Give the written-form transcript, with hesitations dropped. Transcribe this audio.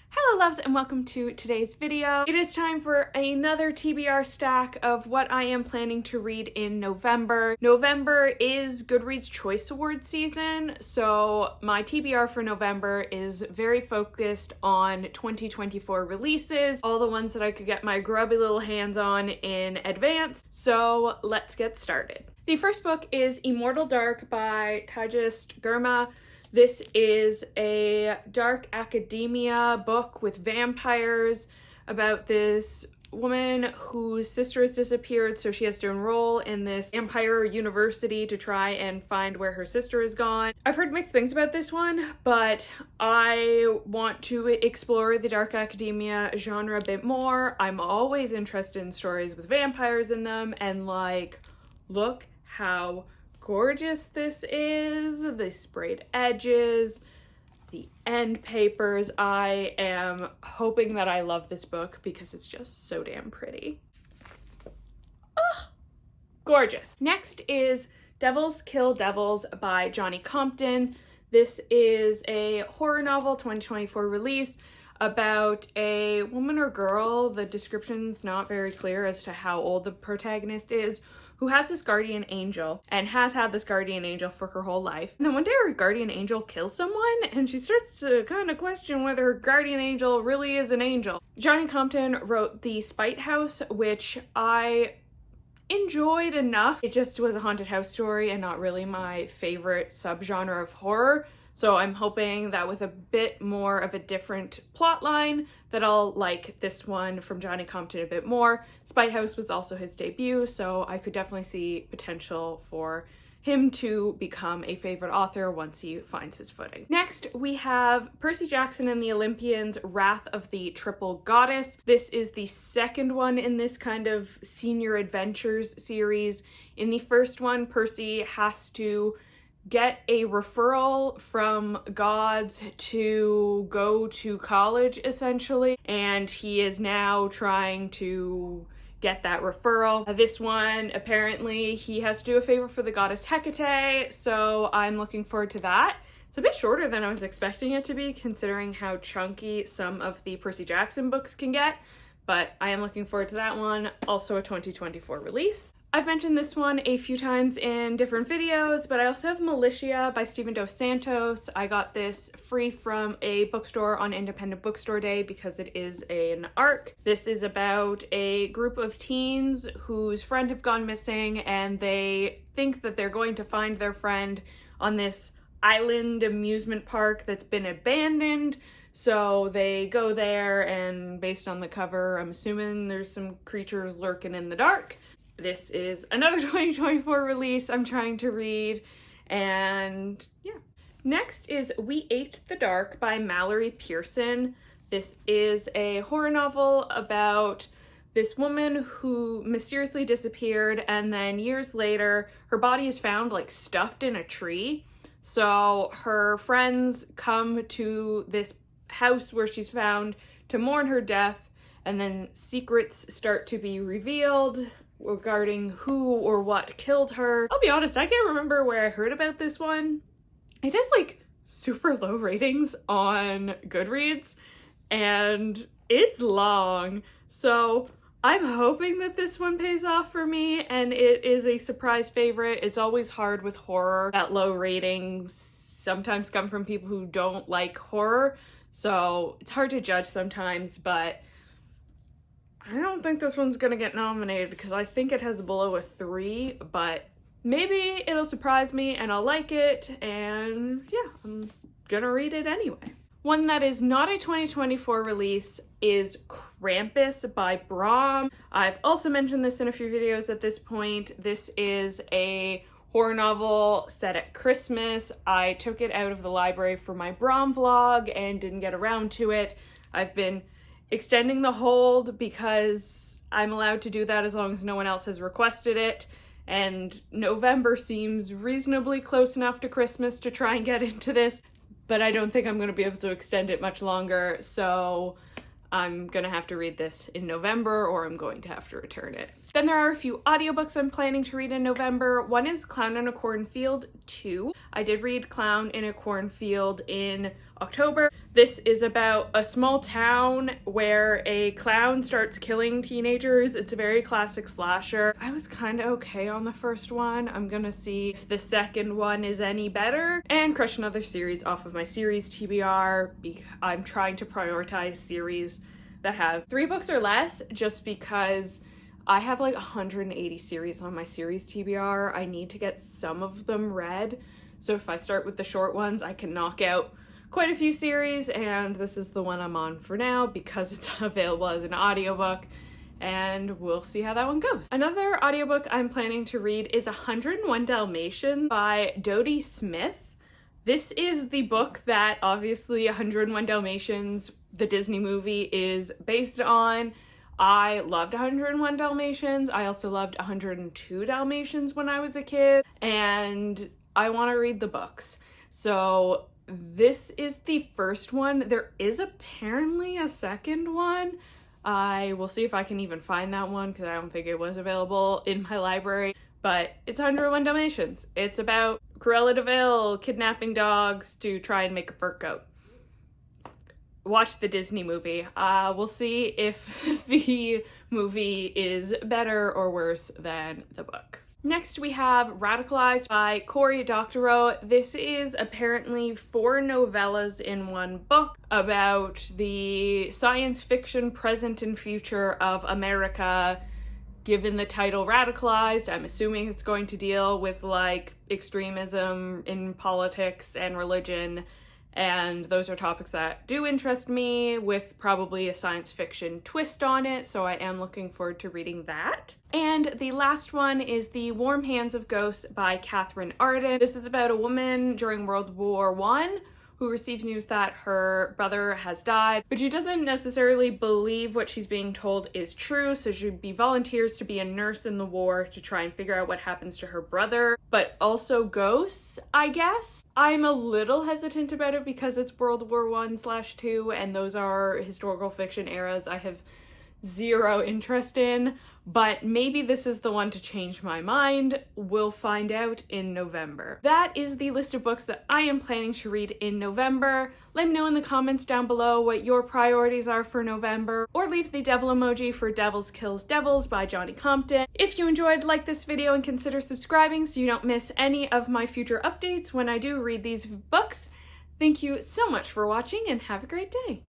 Hello loves and welcome to today's video. It is time for another TBR stack of what I am planning to read in November. November is Goodreads Choice Awards season, so my TBR for November is very focused on 2024 releases, all the ones that I could get my grubby little hands on in advance. So let's get started. The first book is Immortal Dark by Tajist Gurma. This is a dark academia book with vampires about this woman whose sister has disappeared, so she has to enroll in this vampire university to try and find where her sister is gone. I've heard mixed things about this one, but I want to explore the dark academia genre a bit more. I'm always interested in stories with vampires in them, and like, look how gorgeous this is, the sprayed edges, the end papers. I am hoping that I love this book because it's just so damn pretty. Oh, gorgeous. Next is Devils Kill Devils by Johnny Compton. This is a horror novel, 2024 release, about a woman or girl, the description's not very clear as to how old the protagonist is, who has this guardian angel and has had this guardian angel for her whole life. And then one day her guardian angel kills someone and she starts to kind of question whether her guardian angel really is an angel. Johnny Compton wrote The Spite House, which I enjoyed enough. It just was a haunted house story and not really my favorite subgenre of horror. So I'm hoping that with a bit more of a different plot line that I'll like this one from Johnny Compton a bit more. Spite House was also his debut, so I could definitely see potential for him to become a favorite author once he finds his footing. Next, we have Percy Jackson and the Olympians, Wrath of the Triple Goddess. This is the second one in this kind of senior adventures series. In the first one, Percy has to get a referral from gods to go to college, essentially, and he is now trying to get that referral. This one, apparently, he has to do a favor for the goddess Hecate, so I'm looking forward to that. It's a bit shorter than I was expecting it to be, considering how chunky some of the Percy Jackson books can get, but I am looking forward to that one. Also a 2024 release. I've mentioned this one a few times in different videos, but I also have Malicia by Stephen Dos Santos. I got this free from a bookstore on Independent Bookstore Day because it is an ARC. This is about a group of teens whose friend have gone missing, and they think that they're going to find their friend on this island amusement park that's been abandoned. So they go there, and based on the cover, I'm assuming there's some creatures lurking in the dark. This is another 2024 release I'm trying to read, and yeah. Next is We Ate the Dark by Mallory Pearson. This is a horror novel about this woman who mysteriously disappeared, and then years later, her body is found like stuffed in a tree. So her friends come to this house where she's found to mourn her death, and then secrets start to be revealed regarding who or what killed her. I'll be honest, I can't remember where I heard about this one. It has like super low ratings on Goodreads and it's long, so I'm hoping that this one pays off for me and it is a surprise favorite. It's always hard with horror that low ratings sometimes come from people who don't like horror, so it's hard to judge sometimes, but I don't think this one's gonna get nominated because I think it has below a 3, but maybe it'll surprise me and I'll like it, and yeah, I'm gonna read it anyway. One that is not a 2024 release is Krampus by Brahm. I've also mentioned this in a few videos at this point. This is a horror novel set at Christmas. I took it out of the library for my Brahm vlog and didn't get around to it. I've been extending the hold because I'm allowed to do that as long as no one else has requested it, and November seems reasonably close enough to Christmas to try and get into this, but I don't think I'm going to be able to extend it much longer, so I'm gonna have to read this in November or I'm going to have to return it. Then there are a few audiobooks I'm planning to read in November. One is Clown in a Cornfield 2. I did read Clown in a Cornfield in October. This is about a small town where a clown starts killing teenagers. It's a very classic slasher. I was kind of okay on the first one. I'm gonna see if the second one is any better and crush another series off of my series TBR. I'm trying to prioritize series that have 3 books or less just because I have like 180 series on my series TBR. I need to get some of them read. So if I start with the short ones, I can knock out quite a few series, and this is the one I'm on for now because it's available as an audiobook, and we'll see how that one goes. Another audiobook I'm planning to read is 101 Dalmatians by Dodie Smith. This is the book that obviously 101 Dalmatians, the Disney movie, is based on. I loved 101 Dalmatians. I also loved 102 Dalmatians when I was a kid, and I want to read the books. So this is the first one. There is apparently a second one. I will see if I can even find that one because I don't think it was available in my library. But it's 101 Dalmatians. It's about Cruella de Vil kidnapping dogs to try and make a fur coat. Watch the Disney movie. We'll see if the movie is better or worse than the book. Next we have Radicalized by Cory Doctorow. This is apparently 4 novellas in one book about the science fiction present and future of America. Given the title Radicalized, I'm assuming it's going to deal with like extremism in politics and religion, and those are topics that do interest me, with probably a science fiction twist on it, so I am looking forward to reading that. And the last one is The Warm Hands of Ghosts by Catherine Arden. This is about a woman during World War I who receives news that her brother has died, but she doesn't necessarily believe what she's being told is true, so she volunteers to be a nurse in the war to try and figure out what happens to her brother, but also ghosts, I guess. I'm a little hesitant about it because it's World War I/II, and those are historical fiction eras I have zero interest in, but maybe this is the one to change my mind. We'll find out in November. That is the list of books that I am planning to read in November. Let me know in the comments down below what your priorities are for November, or leave the devil emoji for Devils Kills Devils by Johnny Compton. If you enjoyed, like this video and consider subscribing so you don't miss any of my future updates when I do read these books. Thank you so much for watching and have a great day.